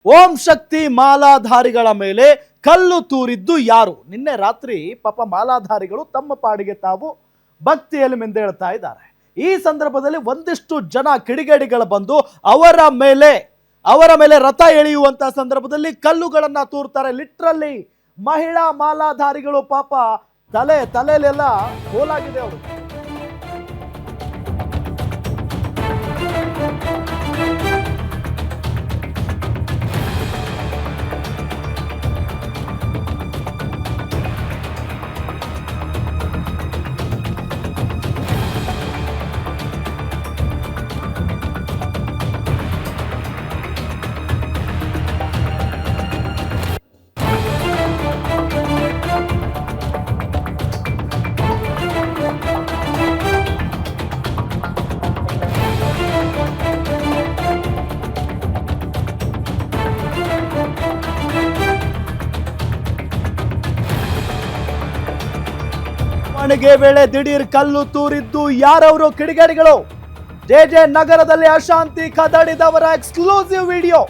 ಓಂ ಶಕ್ತಿ ಮಾಲಾಧಾರಿಗಳ ಮೇಲೆ ಕಲ್ಲು ತೂರಿದ್ದು ಯಾರು? ನಿನ್ನೆ ರಾತ್ರಿ ಪಾಪ ಮಾಲಾಧಾರಿಗಳು ತಮ್ಮ ಪಾಡಿಗೆ ತಾವು ಭಕ್ತಿಯಲ್ಲಿ ಮಿಂದೇಳ್ತಾ ಇದ್ದಾರೆ. ಈ ಸಂದರ್ಭದಲ್ಲಿ ಒಂದಿಷ್ಟು ಜನ ಕಿಡಿಗೇಡಿಗಳು ಬಂದು ಅವರ ಮೇಲೆ ರಥ ಎಳೆಯುವಂತ ಸಂದರ್ಭದಲ್ಲಿ ಕಲ್ಲುಗಳನ್ನ ತೂರ್ತಾರೆ. ಲಿಟ್ರಲಿ ಮಹಿಳಾ ಮಾಲಾಧಾರಿಗಳು ಪಾಪ ತಲೆಯಲ್ಲೆಲ್ಲ ಹೋಲಾಗಿದೆ ಅವರು. ಮೆರವಣಿಗೆ ವೇಳೆ ದಿಢೀರ್ ಕಲ್ಲು ತೂರಿದ್ದು ಯಾರವರು? ಕಿಡಿಗೇಡಿಗಳು. ಜೆ ನಗರದಲ್ಲಿ ಅಶಾಂತಿ ಕದಡಿದವರ ಎಕ್ಸ್ಕ್ಲೂಸಿವ್ ವಿಡಿಯೋ.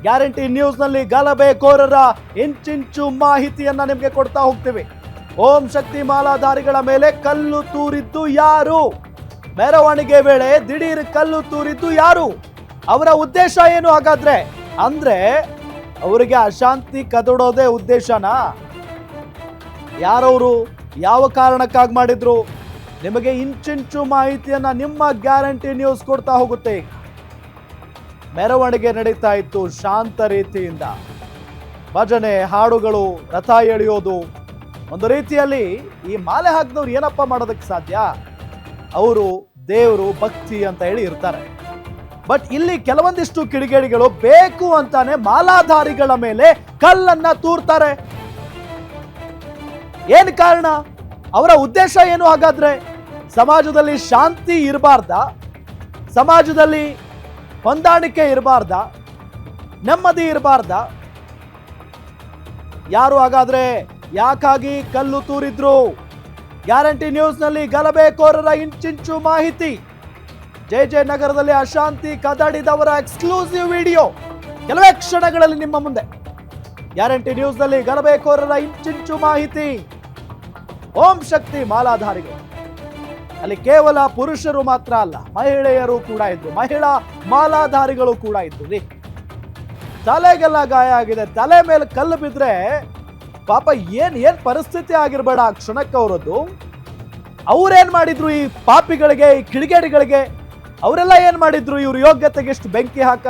ಗ್ಯಾರಂಟಿ ನ್ಯೂಸ್ ನಲ್ಲಿ ಗಲಭೆಕೋರರ ಇಂಚಿಂಚು ಮಾಹಿತಿಯನ್ನ ನಿಮಗೆ ಕೊಡ್ತಾ ಹೋಗ್ತೀವಿ. ಓಂ ಶಕ್ತಿ ಮಾಲಾಧಾರಿಗಳ ಮೇಲೆ ಕಲ್ಲು ತೂರಿದ್ದು ಯಾರು? ಮೆರವಣಿಗೆ ವೇಳೆ ದಿಢೀರ್ ಕಲ್ಲು ತೂರಿದ್ದು ಯಾರು? ಅವರ ಉದ್ದೇಶ ಏನು ಹಾಗಾದ್ರೆ? ಅಂದ್ರೆ ಅವರಿಗೆ ಅಶಾಂತಿ ಕದಡೋದೇ ಉದ್ದೇಶನಾ? ಯಾರವರು? ಯಾವ ಕಾರಣಕ್ಕಾಗಿ ಮಾಡಿದ್ರು? ನಿಮಗೆ ಇಂಚಿಂಚು ಮಾಹಿತಿಯನ್ನ ನಿಮ್ಮ ಗ್ಯಾರಂಟಿ ನ್ಯೂಸ್ ಕೊಡ್ತಾ ಹೋಗುತ್ತೆ. ಮೆರವಣಿಗೆ ನಡೀತಾ ಇತ್ತು ಶಾಂತ ರೀತಿಯಿಂದ. ಭಜನೆ, ಹಾಡುಗಳು, ರಥ ಎಳೆಯೋದು. ಒಂದು ರೀತಿಯಲ್ಲಿ ಈ ಮಾಲೆ ಹಾಕಿದವ್ರು ಏನಪ್ಪ ಮಾಡೋದಕ್ಕೆ ಸಾಧ್ಯ? ಅವರು ದೇವರು, ಭಕ್ತಿ ಅಂತ ಹೇಳಿ ಇರ್ತಾರೆ. ಬಟ್ ಇಲ್ಲಿ ಕೆಲವೊಂದಿಷ್ಟು ಕಿಡಿಗೇಡಿಗಳು ಬೇಕು ಅಂತಾನೆ ಮಾಲಾಧಾರಿಗಳ ಮೇಲೆ ಕಲ್ಲನ್ನ ತೂರ್ತಾರೆ. ಏನ್ ಕಾರಣ? ಅವರ ಉದ್ದೇಶ ಏನು ಹಾಗಾದ್ರೆ? ಸಮಾಜದಲ್ಲಿ ಶಾಂತಿ ಇರಬಾರ್ದ? ಸಮಾಜದಲ್ಲಿ ಹೊಂದಾಣಿಕೆ ಇರಬಾರ್ದ? ನೆಮ್ಮದಿ ಇರಬಾರ್ದ? ಯಾರು ಹಾಗಾದ್ರೆ? ಯಾಕಾಗಿ ಕಲ್ಲು ತೂರಿದ್ರು? ಗ್ಯಾರಂಟಿ ನ್ಯೂಸ್ ನಲ್ಲಿ ಗಲಭೆಕೋರರ ಇಂಚಿಂಚು ಮಾಹಿತಿ. ಜೆ ನಗರದಲ್ಲಿ ಅಶಾಂತಿ ಕದಡಿದವರ ಎಕ್ಸ್ಕ್ಲೂಸಿವ್ ವಿಡಿಯೋ ಕೆಲವೇ ಕ್ಷಣಗಳಲ್ಲಿ ನಿಮ್ಮ ಮುಂದೆ. ಗ್ಯಾರಂಟಿ ನ್ಯೂಸ್ ನಲ್ಲಿ ಗಲಭೆಕೋರರ ಇಂಚಿಂಚು ಮಾಹಿತಿ. ಓಂ ಶಕ್ತಿ ಮಾಲಾಧಾರಿಗಳು ಅಲ್ಲಿ ಕೇವಲ ಪುರುಷರು ಮಾತ್ರ ಅಲ್ಲ, ಮಹಿಳೆಯರು ಕೂಡ ಇದ್ರು. ಮಹಿಳಾ ಮಾಲಾಧಾರಿಗಳು ಕೂಡ ಇದ್ರು ರೀ. ತಲೆಗೆಲ್ಲ ಗಾಯ ಆಗಿದೆ. ತಲೆ ಮೇಲೆ ಕಲ್ಲು ಬಿದ್ರೆ ಪಾಪ ಏನ್ ಪರಿಸ್ಥಿತಿ ಆಗಿರ್ಬೇಡ ಆ ಕ್ಷಣಕ್ಕೆ ಅವರದ್ದು. ಅವ್ರೇನ್ ಮಾಡಿದ್ರು ಈ ಪಾಪಿಗಳಿಗೆ, ಈ ಕಿಡಿಗೇಡಿಗಳಿಗೆ? ಅವರೆಲ್ಲ ಏನ್ ಮಾಡಿದ್ರು? ಇವ್ರ ಯೋಗ್ಯತೆಗೆ ಎಷ್ಟು ಬೆಂಕಿ ಹಾಕ.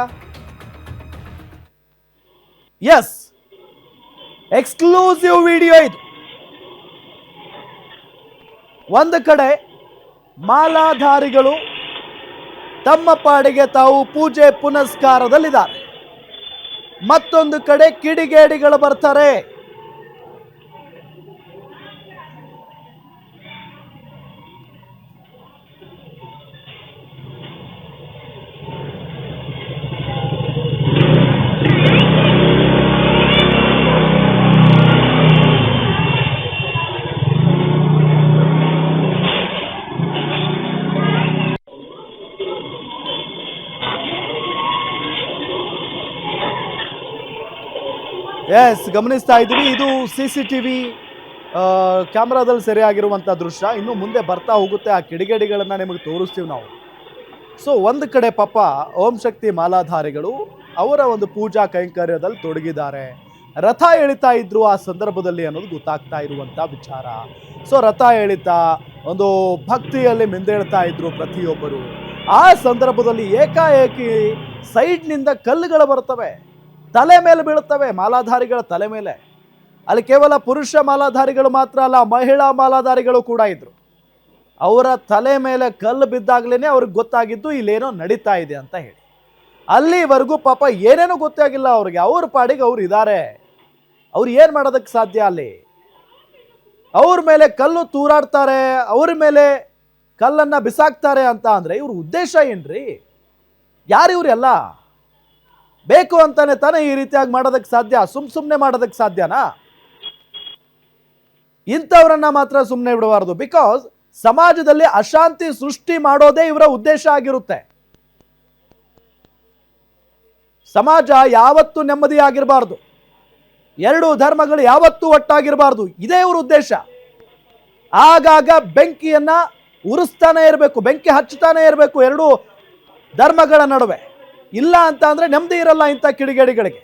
ಎಸ್, ಎಕ್ಸ್ಕ್ಲೂಸಿವ್ ವಿಡಿಯೋ ಇದು. ಒಂದು ಕಡೆ ಮಾಲಾಧಾರಿಗಳು ತಮ್ಮ ಪಾಡಿಗೆ ತಾವು ಪೂಜೆ ಪುನಸ್ಕಾರದಲ್ಲಿದ್ದಾರೆ. ಮತ್ತೊಂದು ಕಡೆ ಕಿಡಿಗೇಡಿಗಳು ಬರ್ತಾರೆ. ಎಸ್, ಗಮನಿಸ್ತಾ ಇದ್ದೀವಿ. ಇದು CCTV ಕ್ಯಾಮ್ರಾದಲ್ಲಿ ಸೆರೆಯಾಗಿರುವಂಥ ದೃಶ್ಯ. ಇನ್ನು ಮುಂದೆ ಬರ್ತಾ ಹೋಗುತ್ತೆ. ಆ ಕಿಡಿಗೇಡಿಗಳನ್ನ ನಿಮಗೆ ತೋರಿಸ್ತೀವಿ ನಾವು. ಸೊ ಒಂದು ಕಡೆ ಪಾಪ ಓಂ ಶಕ್ತಿ ಮಾಲಾಧಾರಿಗಳು ಅವರ ಒಂದು ಪೂಜಾ ಕೈಂಕರ್ಯದಲ್ಲಿ ತೊಡಗಿದ್ದಾರೆ. ರಥ ಎಳಿತಾ ಇದ್ರು ಆ ಸಂದರ್ಭದಲ್ಲಿ ಅನ್ನೋದು ಗೊತ್ತಾಗ್ತಾ ಇರುವಂಥ ವಿಚಾರ. ಸೊ ರಥ ಎಳಿತಾ ಒಂದು ಭಕ್ತಿಯಲ್ಲಿ ಮಿಂದೇಳ್ತಾ ಇದ್ರು ಪ್ರತಿಯೊಬ್ಬರು. ಆ ಸಂದರ್ಭದಲ್ಲಿ ಏಕಾಏಕಿ ಸೈಡ್ನಿಂದ ಕಲ್ಲುಗಳು ಬರ್ತವೆ, ತಲೆ ಮೇಲೆ ಬೀಳುತ್ತವೆ, ಮಾಲಾಧಾರಿಗಳ ತಲೆ ಮೇಲೆ. ಅಲ್ಲಿ ಕೇವಲ ಪುರುಷ ಮಾಲಾಧಾರಿಗಳು ಮಾತ್ರ ಅಲ್ಲ, ಮಹಿಳಾ ಮಾಲಾಧಾರಿಗಳು ಕೂಡ ಇದ್ರು. ಅವರ ತಲೆ ಮೇಲೆ ಕಲ್ಲು ಬಿದ್ದಾಗ್ಲೇನೆ ಅವ್ರಿಗೆ ಗೊತ್ತಾಗಿದ್ದು ಇಲ್ಲೇನೋ ನಡೀತಾ ಇದೆ ಅಂತ ಹೇಳಿ. ಅಲ್ಲಿವರೆಗೂ ಪಾಪ ಏನೇನೋ ಗೊತ್ತಾಗಿಲ್ಲ ಅವ್ರಿಗೆ. ಅವ್ರ ಪಾಡಿಗೆ ಅವ್ರು ಇದ್ದಾರೆ. ಅವ್ರು ಏನ್ ಮಾಡೋದಕ್ಕೆ ಸಾಧ್ಯ? ಅಲ್ಲಿ ಅವ್ರ ಮೇಲೆ ಕಲ್ಲು ತೂರಾಡ್ತಾರೆ, ಅವ್ರ ಮೇಲೆ ಕಲ್ಲನ್ನ ಬಿಸಾಕ್ತಾರೆ ಅಂತ ಅಂದ್ರೆ ಇವ್ರ ಉದ್ದೇಶ ಏನ್ರಿ? ಯಾರು ಇವ್ರೆಲ್ಲ? ಬೇಕು ಅಂತಾನೆ ತಾನೇ ಈ ರೀತಿಯಾಗಿ ಮಾಡೋದಕ್ಕೆ ಸಾಧ್ಯ? ಸುಮ್ಮನೆ ಮಾಡೋದಕ್ಕೆ ಸಾಧ್ಯನಾ? ಇಂಥವ್ರನ್ನ ಮಾತ್ರ ಸುಮ್ಮನೆ ಬಿಡಬಾರ್ದು. ಬಿಕಾಸ್ ಸಮಾಜದಲ್ಲಿ ಅಶಾಂತಿ ಸೃಷ್ಟಿ ಮಾಡೋದೇ ಇವರ ಉದ್ದೇಶ ಆಗಿರುತ್ತೆ. ಸಮಾಜ ಯಾವತ್ತೂ ನೆಮ್ಮದಿಯಾಗಿರಬಾರ್ದು, ಎರಡು ಧರ್ಮಗಳು ಯಾವತ್ತೂ ಒಟ್ಟಾಗಿರಬಾರ್ದು, ಇದೇ ಇವ್ರ ಉದ್ದೇಶ. ಆಗಾಗ ಬೆಂಕಿಯನ್ನ ಉರಿಸ್ತಾನೆ ಇರಬೇಕು, ಬೆಂಕಿ ಹಚ್ಚುತ್ತಾನೆ ಇರಬೇಕು ಎರಡು ಧರ್ಮಗಳ ನಡುವೆ. ಇಲ್ಲ ಅಂತ ಅಂದ್ರೆ ನೆಮ್ಮದಿ ಇರಲ್ಲ ಇಂಥ ಕಿಡಿಗೇಡಿಗಳಿಗೆ.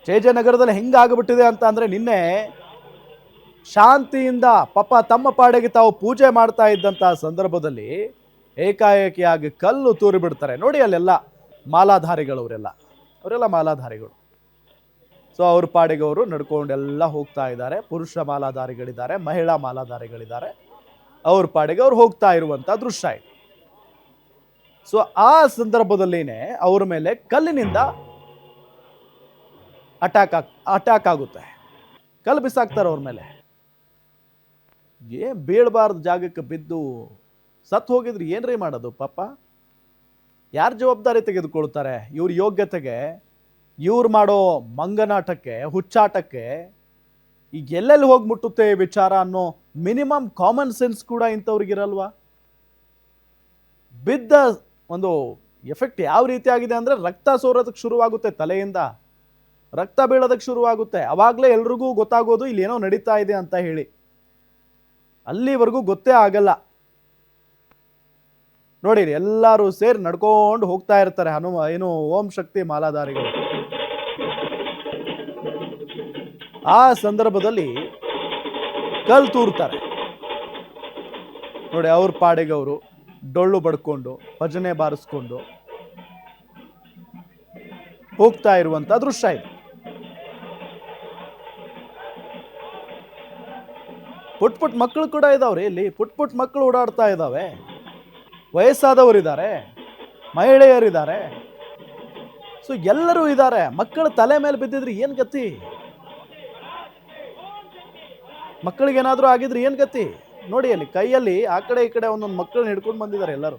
ಜಯನಗರದಲ್ಲಿ ಹೆಂಗಾಗ್ಬಿಟ್ಟಿದೆ ಅಂತ ಅಂದ್ರೆ, ನಿನ್ನೆ ಶಾಂತಿಯಿಂದ ಪಾಪ ತಮ್ಮ ಪಾಡೆಗೆ ತಾವು ಪೂಜೆ ಮಾಡ್ತಾ ಇದ್ದಂಥ ಸಂದರ್ಭದಲ್ಲಿ ಏಕಾಏಕಿಯಾಗಿ ಕಲ್ಲು ತೂರಿ ಬಿಡ್ತಾರೆ. ನೋಡಿ ಅಲ್ಲೆಲ್ಲ ಅವರೆಲ್ಲ ಮಾಲಾಧಾರಿಗಳು. ಸೊ ಅವ್ರ ಪಾಡಿಗೆ ಅವರು ನಡ್ಕೊಂಡೆಲ್ಲ ಹೋಗ್ತಾ ಇದ್ದಾರೆ. ಪುರುಷ ಮಾಲಾಧಾರಿಗಳಿದ್ದಾರೆ, ಮಹಿಳಾ ಮಾಲಾಧಾರಿಗಳಿದ್ದಾರೆ. ಅವ್ರ ಪಾಡಿಗೆ ಅವ್ರು ಹೋಗ್ತಾ ಇರುವಂಥ ದೃಶ್ಯ ಇದೆ. ಸೊ ಆ ಸಂದರ್ಭದಲ್ಲಿನೇ ಅವ್ರ ಮೇಲೆ ಕಲ್ಲಿನಿಂದ ಅಟ್ಯಾಕ್ ಆಗುತ್ತೆ. ಕಲ್ಲು ಬಿಸಾಕ್ತಾರೆ ಅವ್ರ ಮೇಲೆ. ಬೀಳಬಾರ್ದು ಜಾಗಕ್ಕೆ ಬಿದ್ದು ಸತ್ತು ಹೋಗಿದ್ರೆ ಏನ್ರಿ ಮಾಡೋದು ಪಾಪ? ಯಾರು ಜವಾಬ್ದಾರಿ ತೆಗೆದುಕೊಳ್ತಾರೆ? ಇವ್ರ ಯೋಗ್ಯತೆಗೆ, ಇವ್ರು ಮಾಡೋ ಮಂಗನಾಟಕ್ಕೆ, ಹುಚ್ಚಾಟಕ್ಕೆ ಈಗ ಎಲ್ಲೆಲ್ಲಿ ಹೋಗಿ ಮುಟ್ಟುತ್ತೆ ವಿಚಾರ ಅನ್ನೋ ಮಿನಿಮಮ್ ಕಾಮನ್ ಸೆನ್ಸ್ ಕೂಡ ಇಂಥವ್ರಿಗಿರಲ್ವಾ? ಬಿದ್ದ ಒಂದು ಎಫೆಕ್ಟ್ ಯಾವ ರೀತಿ ಆಗಿದೆ ಅಂದರೆ, ರಕ್ತ ಸೋರೋದಕ್ಕೆ ಶುರುವಾಗುತ್ತೆ, ತಲೆಯಿಂದ ರಕ್ತ ಬೀಳೋದಕ್ಕೆ ಶುರುವಾಗುತ್ತೆ. ಅವಾಗಲೇ ಎಲ್ರಿಗೂ ಗೊತ್ತಾಗೋದು ಇಲ್ಲಿ ಏನೋ ನಡೀತಾ ಇದೆ ಅಂತ ಹೇಳಿ. ಅಲ್ಲಿವರೆಗೂ ಗೊತ್ತೇ ಆಗಲ್ಲ. ನೋಡಿ, ಎಲ್ಲರೂ ಸೇರಿ ನಡ್ಕೊಂಡು ಹೋಗ್ತಾ ಇರ್ತಾರೆ ಓಂ ಶಕ್ತಿ ಮಾಲಾಧಾರಿಗಳು. ಆ ಸಂದರ್ಭದಲ್ಲಿ ಕಲ್ ತೂರ್ತಾರೆ ನೋಡಿ. ಅವ್ರ ಪಾಡಿಗೆ ಅವರು ಡೊಳ್ಳು ಬಡ್ಕೊಂಡು ಭಜನೆ ಬಾರಿಸ್ಕೊಂಡು ಹೋಗ್ತಾ ಇರುವಂತ ದೃಶ್ಯ ಇದೆ. ಪುಟ್ ಮಕ್ಕಳು ಕೂಡ ಇದಾವ್ರಿ ಇಲ್ಲಿ. ಪುಟ್ ಮಕ್ಕಳು ಓಡಾಡ್ತಾ ಇದ್ದಾವೆ, ವಯಸ್ಸಾದವರಿದ್ದಾರೆ, ಮಹಿಳೆಯರಿದ್ದಾರೆ. ಸೊ ಎಲ್ಲರೂ ಇದ್ದಾರೆ. ಮಕ್ಕಳು ತಲೆ ಮೇಲೆ ಬಿದ್ದಿದ್ರೆ ಏನ್ ಗತಿ? ಮಕ್ಕಳಿಗೇನಾದ್ರೂ ಆಗಿದ್ರೆ ಏನ್ ಗತಿ? ನೋಡಿ ಅಲ್ಲಿ ಕೈಯಲ್ಲಿ ಆ ಕಡೆ ಈ ಕಡೆ ಒಂದೊಂದು ಮಕ್ಕಳನ್ನ ಹಿಡ್ಕೊಂಡು ಬಂದಿದ್ದಾರೆ ಎಲ್ಲರೂ.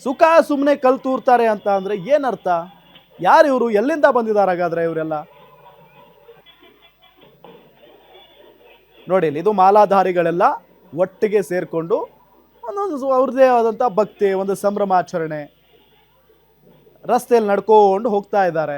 ಸುಖ ಸುಮ್ಮನೆ ಕಲ್ ತೂರ್ತಾರೆ ಅಂತ ಅಂದ್ರೆ ಏನರ್ಥ? ಯಾರು ಇವರು? ಎಲ್ಲಿಂದ ಬಂದಿದ್ದಾರೆ ಹಾಗಾದ್ರೆ ಇವರೆಲ್ಲ? ನೋಡಿ, ಇದು ಮಾಲಾಧಾರಿಗಳೆಲ್ಲ ಒಟ್ಟಿಗೆ ಸೇರ್ಕೊಂಡು ಒಂದೊಂದು ಅವ್ರದ್ದೇ ಆದಂಥ ಭಕ್ತಿ, ಒಂದು ಸಂಭ್ರಮಾಚರಣೆ, ರಸ್ತೆಯಲ್ಲಿ ನಡ್ಕೊಂಡು ಹೋಗ್ತಾ ಇದ್ದಾರೆ.